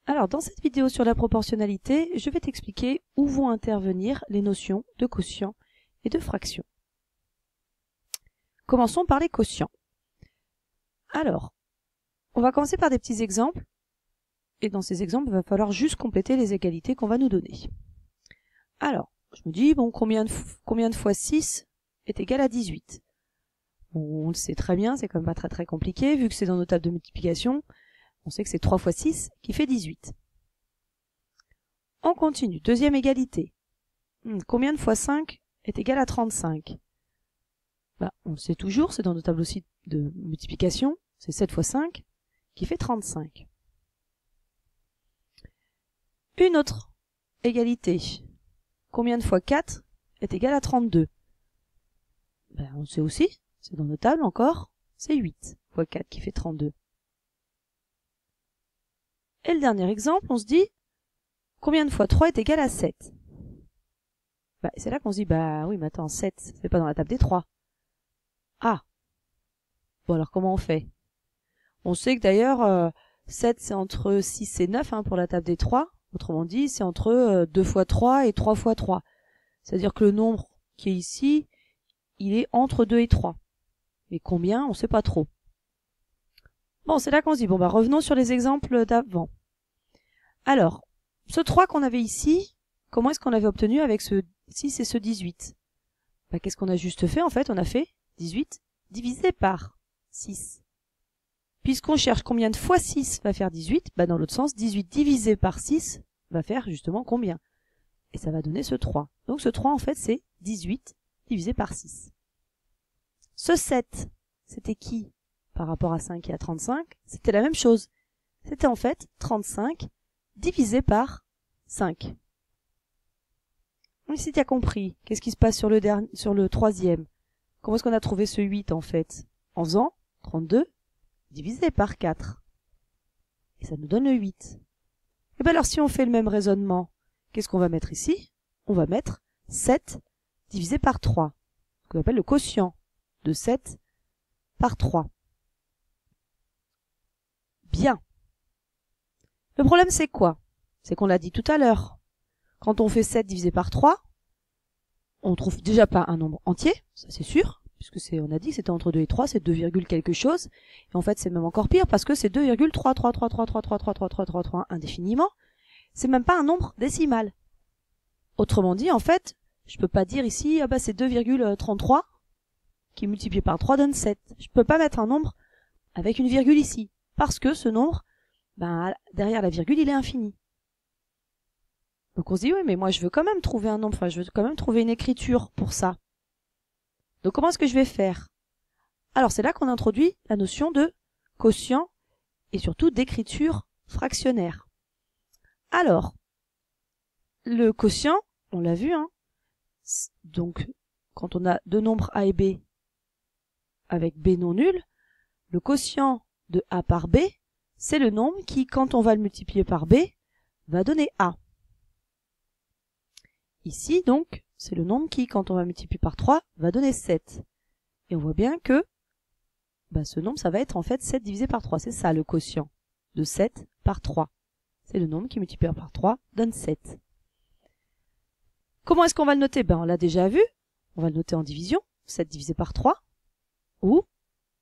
Alors, dans cette vidéo sur la proportionnalité, je vais t'expliquer où vont intervenir les notions de quotient et de fraction. Commençons par les quotients. Alors, on va commencer par des petits exemples, et dans ces exemples, il va falloir juste compléter les égalités qu'on va nous donner. Alors, je me dis, bon, combien de fois 6 est égal à 18 ? Bon, on le sait très bien, c'est quand même pas très compliqué, vu que c'est dans nos tables de multiplication, on sait que c'est 3 fois 6 qui fait 18. On continue, deuxième égalité. Combien de fois 5 est égal à 35 ? On le sait toujours, c'est dans nos tables aussi de multiplication, c'est 7 fois 5 qui fait 35. Une autre égalité. Combien de fois 4 est égal à 32 ? On le sait aussi, c'est dans nos tables encore, c'est 8 fois 4 qui fait 32. Et le dernier exemple, on se dit, combien de fois 3 est égal à 7 ? C'est là qu'on se dit, oui, mais attends, 7, c'est pas dans la table des 3. Ah. Bon, alors comment on fait ? On sait que d'ailleurs, 7 c'est entre 6 et 9 pour la table des 3. Autrement dit, c'est entre 2 fois 3 et 3 fois 3. C'est-à-dire que le nombre qui est ici, il est entre 2 et 3. Mais combien, on sait pas trop. Bon, c'est là qu'on se dit, revenons sur les exemples d'avant. Alors, ce 3 qu'on avait ici, comment est-ce qu'on l'avait obtenu avec ce 6 et ce 18 ? Qu'est-ce qu'on a juste fait en fait ? On a fait 18 divisé par 6. Puisqu'on cherche combien de fois 6 va faire 18, dans l'autre sens, 18 divisé par 6 va faire justement combien ? Et ça va donner ce 3. Donc ce 3 en fait c'est 18 divisé par 6. Ce 7, c'était qui par rapport à 5 et à 35 ? C'était la même chose. C'était en fait 35 divisé par 5. Ici tu as compris. Qu'est-ce qui se passe sur le troisième ? Comment est-ce qu'on a trouvé ce 8 en fait ? En faisant 32 divisé par 4. Et ça nous donne le 8. Et alors si on fait le même raisonnement, qu'est-ce qu'on va mettre ici ? On va mettre 7 divisé par 3. Ce qu'on appelle le quotient de 7 par 3. Bien. Le problème c'est quoi ? C'est qu'on l'a dit tout à l'heure. Quand on fait 7 divisé par 3, on trouve déjà pas un nombre entier, ça c'est sûr, puisque on a dit que c'était entre 2 et 3, c'est 2, quelque chose. Et en fait c'est même encore pire parce que c'est 2,33333333333 indéfiniment. C'est même pas un nombre décimal. Autrement dit, en fait, je peux pas dire ici, c'est 2,33 qui multiplié par 3 donne 7. Je peux pas mettre un nombre avec une virgule ici, parce que ce nombre, derrière la virgule, il est infini. Donc on se dit, oui, mais moi je veux quand même trouver un nombre, je veux quand même trouver une écriture pour ça. Donc comment est-ce que je vais faire ? Alors c'est là qu'on introduit la notion de quotient et surtout d'écriture fractionnaire. Alors, le quotient, on l'a vu, donc quand on a deux nombres A et B avec B non nul, le quotient de A par B, c'est le nombre qui, quand on va le multiplier par B, va donner A. Ici, donc, c'est le nombre qui, quand on va multiplier par 3, va donner 7. Et on voit bien que ce nombre, ça va être en fait 7 divisé par 3. C'est ça le quotient de 7 par 3. C'est le nombre qui multiplié par 3 donne 7. Comment est-ce qu'on va le noter ? On l'a déjà vu. On va le noter en division. 7 divisé par 3 ou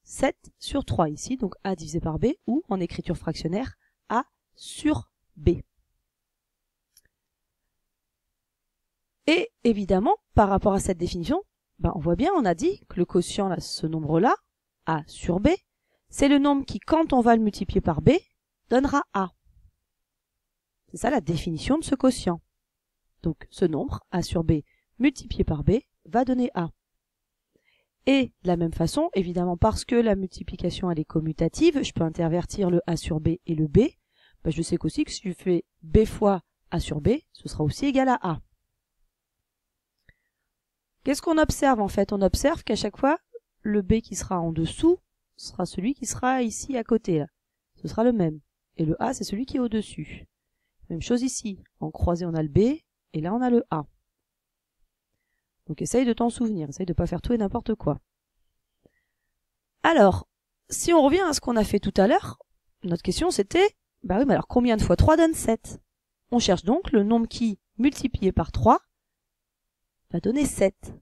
7 sur 3 ici. Donc A divisé par B ou en écriture fractionnaire A sur B. Et évidemment, par rapport à cette définition, on voit bien, on a dit que le quotient, là, ce nombre-là, A sur B, c'est le nombre qui, quand on va le multiplier par B, donnera A. C'est ça la définition de ce quotient. Donc ce nombre, A sur B, multiplié par B, va donner A. Et de la même façon, évidemment, parce que la multiplication elle est commutative, je peux intervertir le A sur B et le B. Je sais qu'aussi que si je fais B fois A sur B, ce sera aussi égal à A. Qu'est-ce qu'on observe en fait ? On observe qu'à chaque fois, le B qui sera en dessous sera celui qui sera ici à côté. Là. Ce sera le même. Et le A, c'est celui qui est au-dessus. Même chose ici. En croisé, on a le B, et là, on a le A. Donc essaye de t'en souvenir, essaye de pas faire tout et n'importe quoi. Alors, si on revient à ce qu'on a fait tout à l'heure, notre question c'était, Bah oui, mais alors combien de fois 3 donne 7? On cherche donc le nombre qui, multiplié par 3, va donner 7.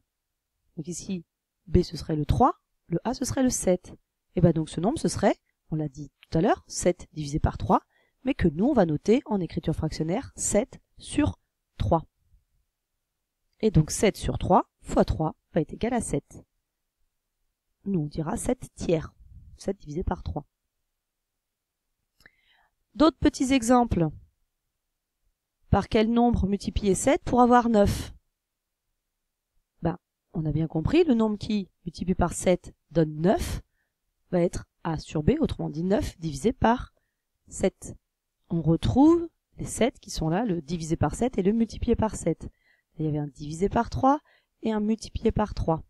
Donc ici, B ce serait le 3, le A ce serait le 7. Et bah donc ce nombre ce serait, on l'a dit tout à l'heure, 7 divisé par 3, mais que nous on va noter en écriture fractionnaire 7 sur 3. Et donc 7 sur 3 fois 3 va être égal à 7. Nous on dira 7 tiers, 7 divisé par 3. D'autres petits exemples. Par quel nombre multiplier 7 pour avoir 9? Ben, on a bien compris, le nombre qui, multiplié par 7, donne 9, va être A sur B, autrement dit 9 divisé par 7. On retrouve les 7 qui sont là, le divisé par 7 et le multiplié par 7. Il y avait un divisé par 3 et un multiplié par 3.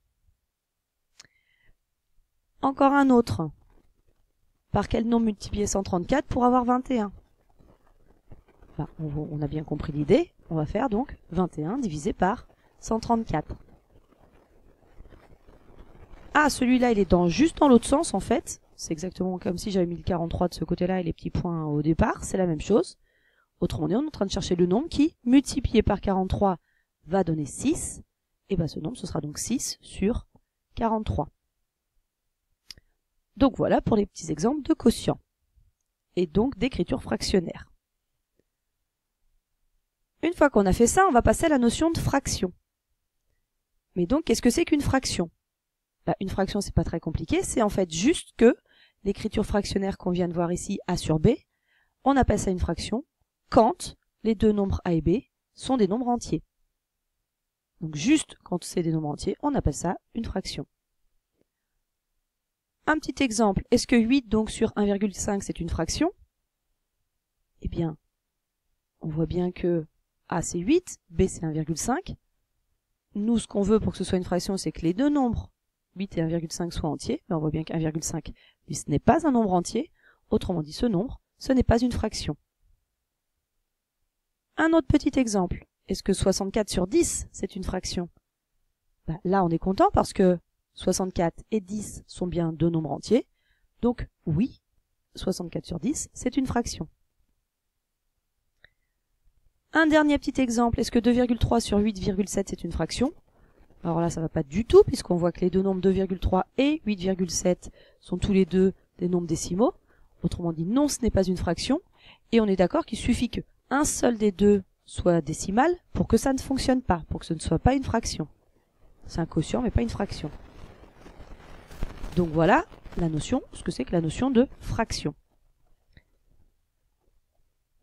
Encore un autre. Par quel nombre multiplier 134 pour avoir 21? Ben, on a bien compris l'idée. On va faire donc 21 divisé par 134. Ah, celui-là, il est juste dans l'autre sens, en fait. C'est exactement comme si j'avais mis le 43 de ce côté-là et les petits points au départ. C'est la même chose. Autrement dit, on est en train de chercher le nombre qui, multiplié par 43, va donner 6. Et ben, ce nombre, ce sera donc 6 sur 43. Donc voilà pour les petits exemples de quotient. Et donc d'écriture fractionnaire. Une fois qu'on a fait ça, on va passer à la notion de fraction. Mais donc, qu'est-ce que c'est qu'une fraction? Bah, une fraction, c'est pas très compliqué, c'est en fait juste que l'écriture fractionnaire qu'on vient de voir ici, A sur B, on appelle ça une fraction quand les deux nombres A et B sont des nombres entiers. Donc juste quand c'est des nombres entiers, on appelle ça une fraction. Un petit exemple, est-ce que 8 donc sur 1,5 c'est une fraction? Eh bien, on voit bien que A c'est 8, B c'est 1,5. Nous, ce qu'on veut pour que ce soit une fraction, c'est que les deux nombres 8 et 1,5 soient entiers. Mais on voit bien qu'1,5, lui, ce n'est pas un nombre entier. Autrement dit, ce nombre, ce n'est pas une fraction. Un autre petit exemple. Est-ce que 64 sur 10, c'est une fraction? Ben, là, on est content parce que 64 et 10 sont bien deux nombres entiers. Donc, oui, 64 sur 10, c'est une fraction. Un dernier petit exemple. Est-ce que 2,3 sur 8,7, c'est une fraction? Alors là, ça va pas du tout, puisqu'on voit que les deux nombres 2,3 et 8,7 sont tous les deux des nombres décimaux. Autrement dit, non, ce n'est pas une fraction. Et on est d'accord qu'il suffit qu'un seul des deux soit décimal pour que ça ne fonctionne pas, pour que ce ne soit pas une fraction. C'est un quotient, mais pas une fraction. Donc voilà la notion, ce que c'est que la notion de fraction.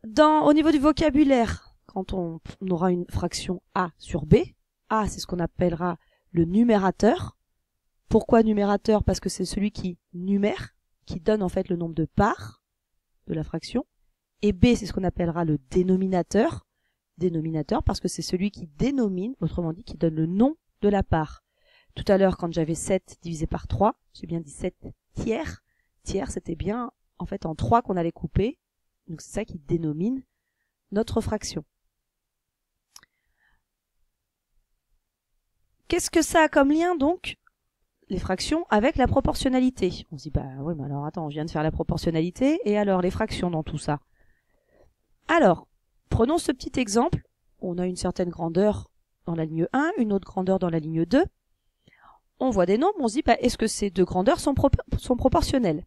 Au niveau du vocabulaire, quand on aura une fraction A sur B, A, c'est ce qu'on appellera le numérateur. Pourquoi numérateur? Parce que c'est celui qui numère, qui donne en fait le nombre de parts de la fraction. Et B, c'est ce qu'on appellera le dénominateur. Dénominateur parce que c'est celui qui dénomine, autrement dit, qui donne le nom de la part. Tout à l'heure, quand j'avais 7 divisé par 3, j'ai bien dit 7 tiers. Tiers, c'était bien en fait en 3 qu'on allait couper. Donc c'est ça qui dénomine notre fraction. Qu'est-ce que ça a comme lien donc, les fractions, avec la proportionnalité? On se dit, bah oui, mais alors attends, je viens de faire la proportionnalité, et alors les fractions dans tout ça? Alors, prenons ce petit exemple. On a une certaine grandeur dans la ligne 1, une autre grandeur dans la ligne 2. On voit des nombres, on se dit, bah, est-ce que ces deux grandeurs sont proportionnelles?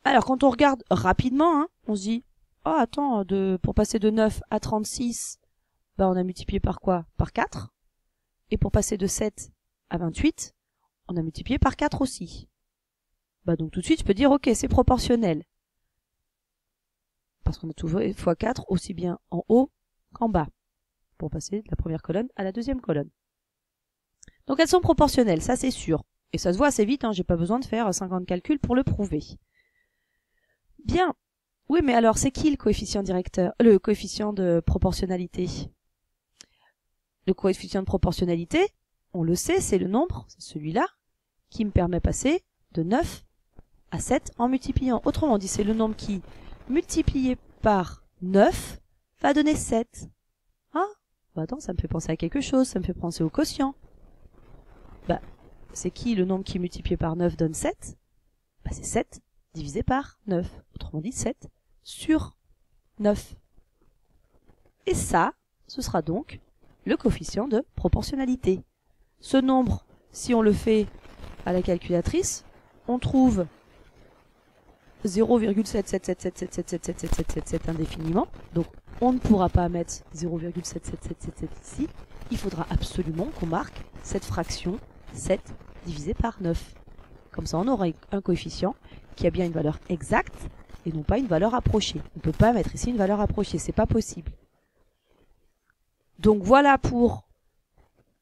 Alors, quand on regarde rapidement, on se dit, oh attends, pour passer de 9 à 36, bah, on a multiplié par quoi? Par 4. Et pour passer de 7 à 28, on a multiplié par 4 aussi. Bah, donc tout de suite, je peux dire, ok, c'est proportionnel. Parce qu'on a toujours fois 4 aussi bien en haut qu'en bas. Pour passer de la première colonne à la deuxième colonne. Donc elles sont proportionnelles, ça c'est sûr. Et ça se voit assez vite, j'ai pas besoin de faire 50 calculs pour le prouver. Bien. Oui, mais alors c'est qui le coefficient directeur? Le coefficient de proportionnalité? Le coefficient de proportionnalité, on le sait, c'est le nombre, c'est celui-là, qui me permet de passer de 9 à 7 en multipliant. Autrement dit, c'est le nombre qui, multiplié par 9, va donner 7. Ah, bah attends, ça me fait penser à quelque chose, ça me fait penser au quotient. Bah, c'est qui le nombre qui multiplié par 9 donne 7? Bah c'est 7 divisé par 9. Autrement dit 7 sur 9. Et ça, ce sera donc le coefficient de proportionnalité. Ce nombre, si on le fait à la calculatrice, on trouve 0,77777777777 indéfiniment. Donc on ne pourra pas mettre 0,7777 ici. Il faudra absolument qu'on marque cette fraction 7 divisé par 9. Comme ça on aura un coefficient qui a bien une valeur exacte et non pas une valeur approchée. On ne peut pas mettre ici une valeur approchée, c'est pas possible. Donc voilà pour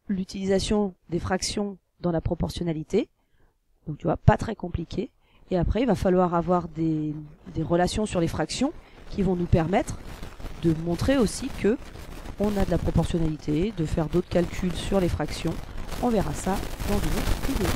l'utilisation des fractions dans la proportionnalité. Donc tu vois, pas très compliqué. Et après, il va falloir avoir des relations sur les fractions qui vont nous permettre de montrer aussi que on a de la proportionnalité, de faire d'autres calculs sur les fractions. On verra ça dans une autre vidéo.